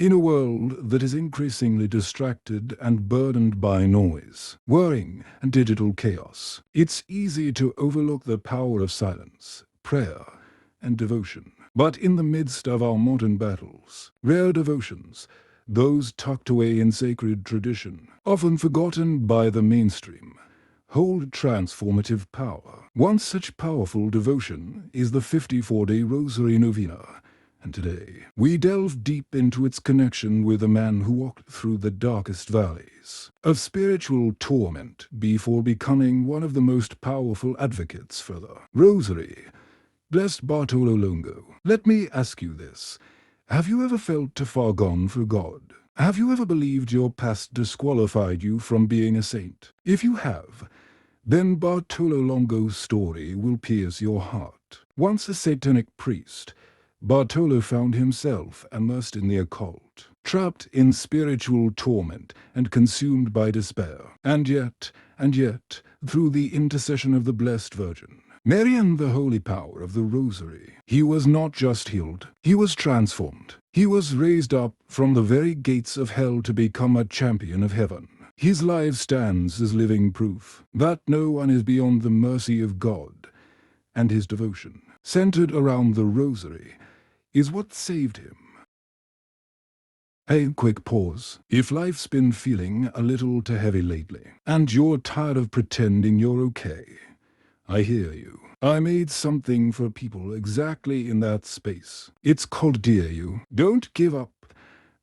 In a world that is increasingly distracted and burdened by noise, worrying, and digital chaos, it's easy to overlook the power of silence, prayer, and devotion. But in the midst of our modern battles, rare devotions, those tucked away in sacred tradition, often forgotten by the mainstream, hold transformative power. One such powerful devotion is the 54-day Rosary Novena, and today we delve deep into its connection with a man who walked through the darkest valleys of spiritual torment before becoming one of the most powerful advocates for the Rosary, Blessed Bartolo Longo. Let me ask you this. Have you ever felt too far gone for God? Have you ever believed your past disqualified you from being a saint? If you have, then Bartolo Longo's story will pierce your heart. Once a Satanic priest, Bartolo found himself immersed in the occult, trapped in spiritual torment and consumed by despair. And yet, through the intercession of the Blessed Virgin Mary and the holy power of the Rosary, he was not just healed, he was transformed. He was raised up from the very gates of hell to become a champion of heaven. His life stands as living proof that no one is beyond the mercy of God, and his devotion, centered around the Rosary, is what saved him. A quick pause. If life's been feeling a little too heavy lately, and you're tired of pretending you're okay, I hear you. I made something for people exactly in that space. It's called Dear You. Don't give up.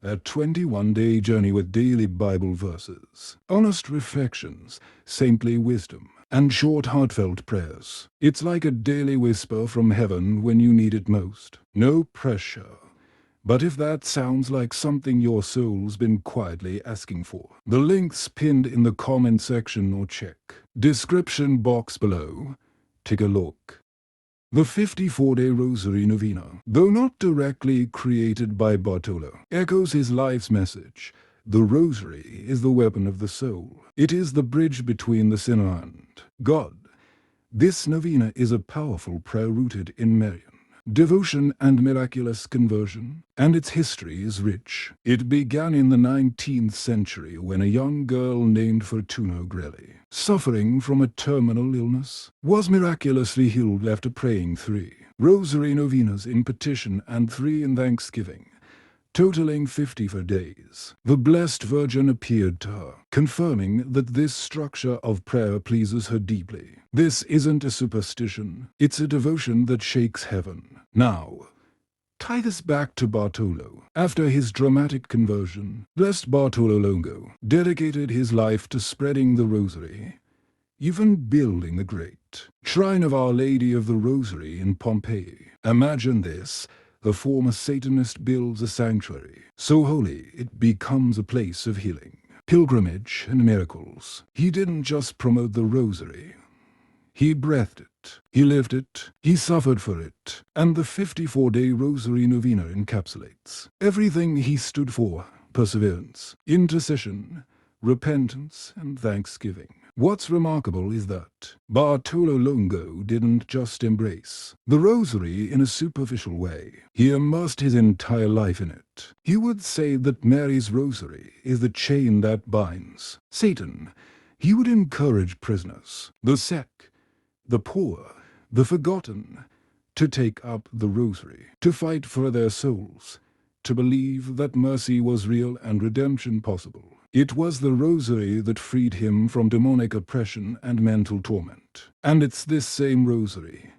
A 21-day journey with daily Bible verses, honest reflections, saintly wisdom, and short heartfelt prayers. It's like a daily whisper from heaven when you need it most. No pressure. But if that sounds like something your soul's been quietly asking for, the link's pinned in the comment section or check description box below. Take a look. The 54-day Rosary Novena, though not directly created by Bartolo, echoes his life's message. The Rosary is the weapon of the soul. It is the bridge between the sinner and God. This novena is a powerful prayer rooted in Marian devotion and miraculous conversion, and its history is rich. It began in the 19th century when a young girl named Fortuna Grelli, suffering from a terminal illness, was miraculously healed after praying 3 Rosary Novenas in petition and 3 in thanksgiving, totaling 54 days. The Blessed Virgin appeared to her, confirming that this structure of prayer pleases her deeply. This isn't a superstition, it's a devotion that shakes heaven. Now, tie this back to Bartolo. After his dramatic conversion, Blessed Bartolo Longo dedicated his life to spreading the Rosary, even building the great Shrine of Our Lady of the Rosary in Pompeii. Imagine this. The former Satanist builds a sanctuary, so holy it becomes a place of healing, pilgrimage, and miracles. He didn't just promote the Rosary. He breathed it, he lived it, he suffered for it, and the 54-day Rosary Novena encapsulates everything he stood for: perseverance, intercession, repentance, and thanksgiving. What's remarkable is that Bartolo Longo didn't just embrace the Rosary in a superficial way. He immersed his entire life in it. He would say that Mary's Rosary is the chain that binds Satan. He would encourage prisoners, the sick, the poor, the forgotten, to take up the Rosary, to fight for their souls, to believe that mercy was real and redemption possible. It was the Rosary that freed him from demonic oppression and mental torment. And it's this same Rosary,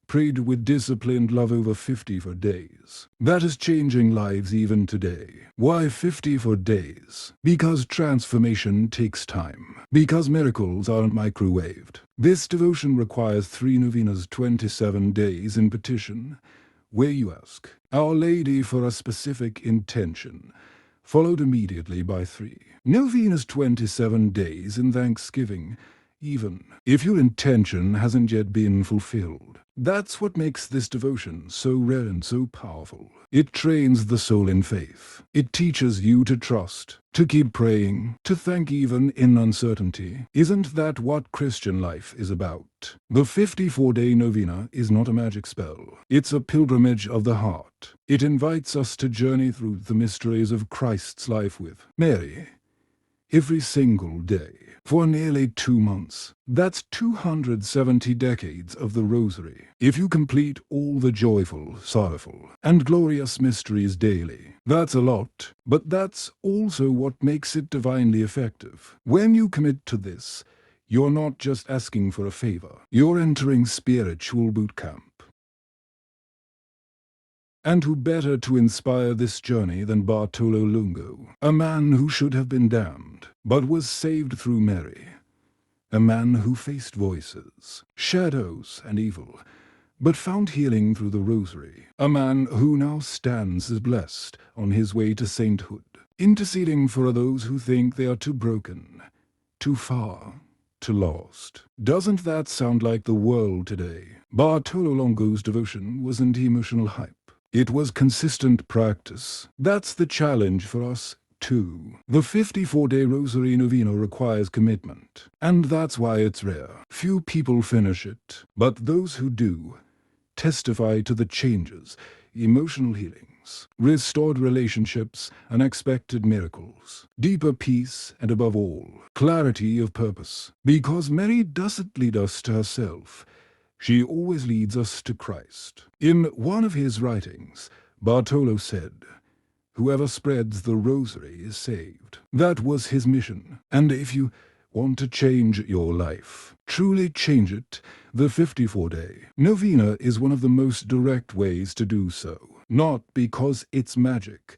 prayed with disciplined love over 54 days, that is changing lives even today. Why 54 days? Because transformation takes time. Because miracles aren't microwaved. This devotion requires 3 novenas, 27 days in petition, where you ask Our Lady for a specific intention, followed immediately by 3 novenas, 27 days in thanksgiving. even if your intention hasn't yet been fulfilled. That's what makes this devotion so rare and so powerful. It trains the soul in faith. It teaches you to trust, to keep praying, to thank even in uncertainty. Isn't that what Christian life is about? The 54-day novena is not a magic spell. It's a pilgrimage of the heart. It invites us to journey through the mysteries of Christ's life with Mary every single day for nearly 2 months. That's 270 decades of the Rosary. If you complete all the joyful, sorrowful, and glorious mysteries daily, that's a lot, but that's also what makes it divinely effective. When you commit to this, you're not just asking for a favor, you're entering spiritual boot camp. And who better to inspire this journey than Bartolo Longo, a man who should have been damned, but was saved through Mary. A man who faced voices, shadows, and evil, but found healing through the Rosary. A man who now stands as blessed on his way to sainthood, interceding for those who think they are too broken, too far, too lost. Doesn't that sound like the world today? Bartolo Longo's devotion wasn't emotional hype. It was consistent practice. That's the challenge for us, too. The 54-day Rosary Novena requires commitment, and that's why it's rare. Few people finish it, but those who do testify to the changes, emotional healings, restored relationships, unexpected miracles, deeper peace, and above all, clarity of purpose. Because Mary doesn't lead us to herself. She always leads us to Christ. In one of his writings, Bartolo said, "Whoever spreads the Rosary is saved." That was his mission. And if you want to change your life, truly change it, the 54-day novena is one of the most direct ways to do so. Not because it's magic,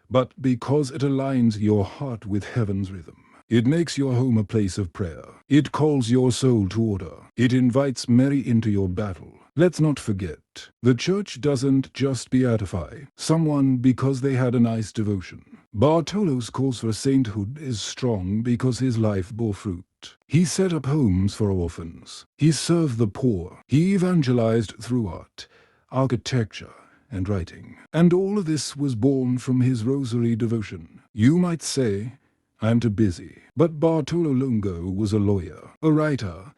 but because it aligns your heart with heaven's rhythm. It makes your home a place of prayer. It calls your soul to order. It invites Mary into your battle. Let's not forget, the Church doesn't just beatify someone because they had a nice devotion. Bartolo's cause for sainthood is strong because his life bore fruit. He set up homes for orphans. He served the poor. He evangelized through art, architecture, and writing. And all of this was born from his Rosary devotion. You might say, "I'm too busy." But Bartolo Longo was a lawyer, a writer,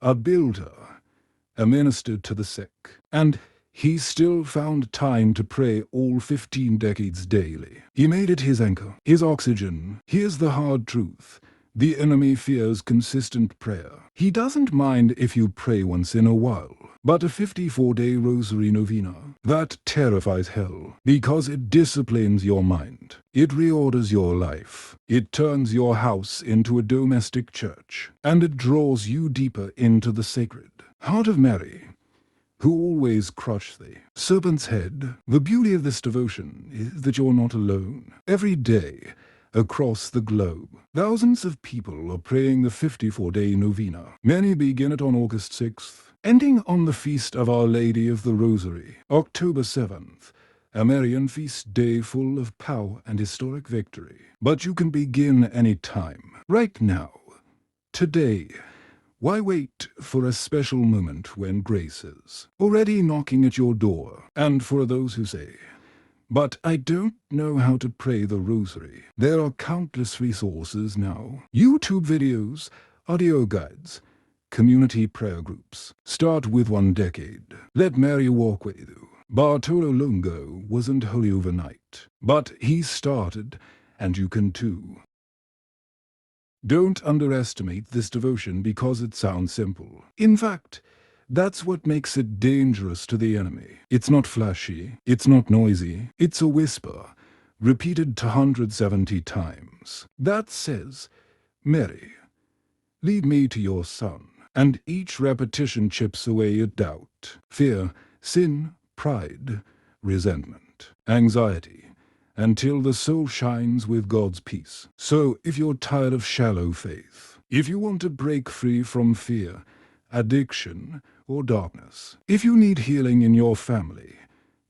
a builder, a minister to the sick, and he still found time to pray all 15 decades daily. He made it his anchor, his oxygen. Here's the hard truth. The enemy fears consistent prayer. He doesn't mind if you pray once in a while. But a 54-day Rosary Novena, that terrifies hell, because it disciplines your mind. It reorders your life. It turns your house into a domestic church, and it draws you deeper into the sacred heart of Mary, who always crushed the serpent's head. The beauty of this devotion is that you're not alone. Every day, across the globe, thousands of people are praying the 54-day novena. Many begin it on August 6th, ending on the feast of Our Lady of the Rosary, October 7th, a Marian feast day full of power and historic victory. But you can begin any time, right now, today. Why wait for a special moment when grace is already knocking at your door? And for those who say, "But I don't know how to pray the Rosary," there are countless resources now. YouTube videos, audio guides, community prayer groups. Start with 1 decade. Let Mary walk with you. Bartolo Longo wasn't holy overnight, but he started, and you can too. Don't underestimate this devotion because it sounds simple. In fact, that's what makes it dangerous to the enemy. It's not flashy, it's not noisy, it's a whisper, repeated 270 times. That says, "Mary, lead me to your Son." And each repetition chips away at doubt, fear, sin, pride, resentment, anxiety, until the soul shines with God's peace. So if you're tired of shallow faith, if you want to break free from fear, addiction, or darkness, if you need healing in your family,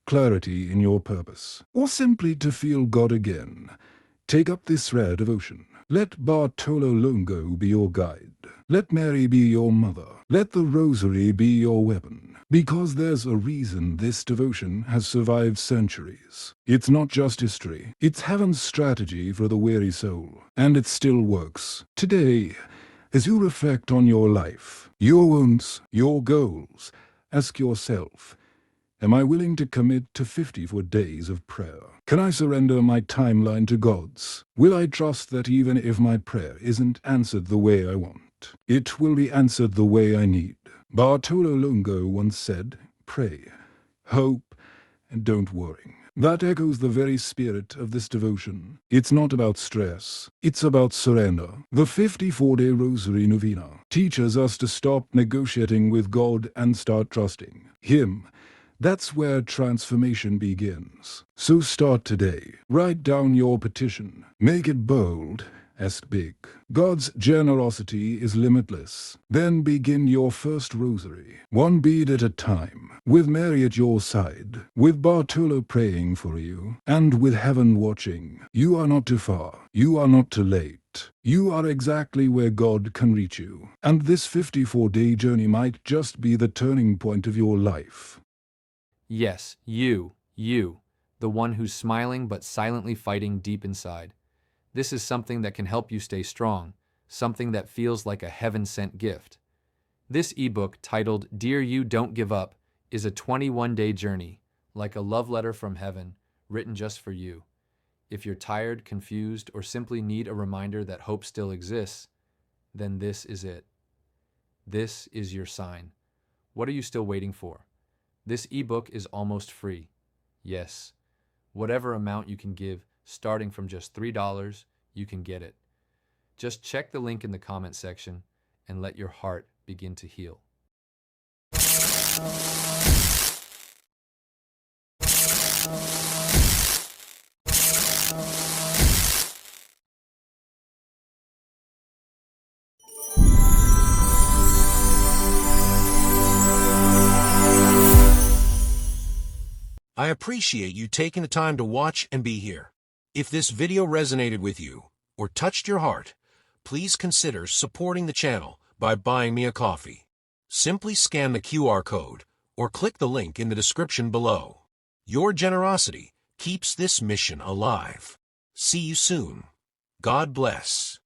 clarity in your purpose, or simply to feel God again, take up this rare devotion. Let Bartolo Longo be your guide. Let Mary be your mother. Let the Rosary be your weapon. Because there's a reason this devotion has survived centuries. It's not just history. It's heaven's strategy for the weary soul. And it still works. Today, as you reflect on your life, your wounds, your goals, ask yourself, am I willing to commit to 54 days of prayer? Can I surrender my timeline to God's? Will I trust that even if my prayer isn't answered the way I want, it will be answered the way I need? Bartolo Longo once said, pray, hope, and don't worry. That echoes the very spirit of this devotion. It's not about stress. It's about surrender. The 54-day Rosary Novena teaches us to stop negotiating with God and start trusting Him. That's where transformation begins. So start today. Write down your petition. Make it bold. Ask big. God's generosity is limitless. Then begin your first rosary, one bead at a time, with Mary at your side, with Bartolo praying for you, and with heaven watching. You are not too far. You are not too late. You are exactly where God can reach you. And this 54-day journey might just be the turning point of your life. Yes, you, the one who's smiling but silently fighting deep inside. This is something that can help you stay strong, something that feels like a heaven-sent gift. This ebook, titled Dear You, Don't Give Up, is a 21-day journey, like a love letter from heaven, written just for you. If you're tired, confused, or simply need a reminder that hope still exists, then this is it. This is your sign. What are you still waiting for? This ebook is almost free. Yes, whatever amount you can give, starting from just $3, you can get it. Just check the link in the comment section and let your heart begin to heal. I appreciate you taking the time to watch and be here. If this video resonated with you or touched your heart, please consider supporting the channel by buying me a coffee. Simply scan the QR code or click the link in the description below. Your generosity keeps this mission alive. See you soon. God bless.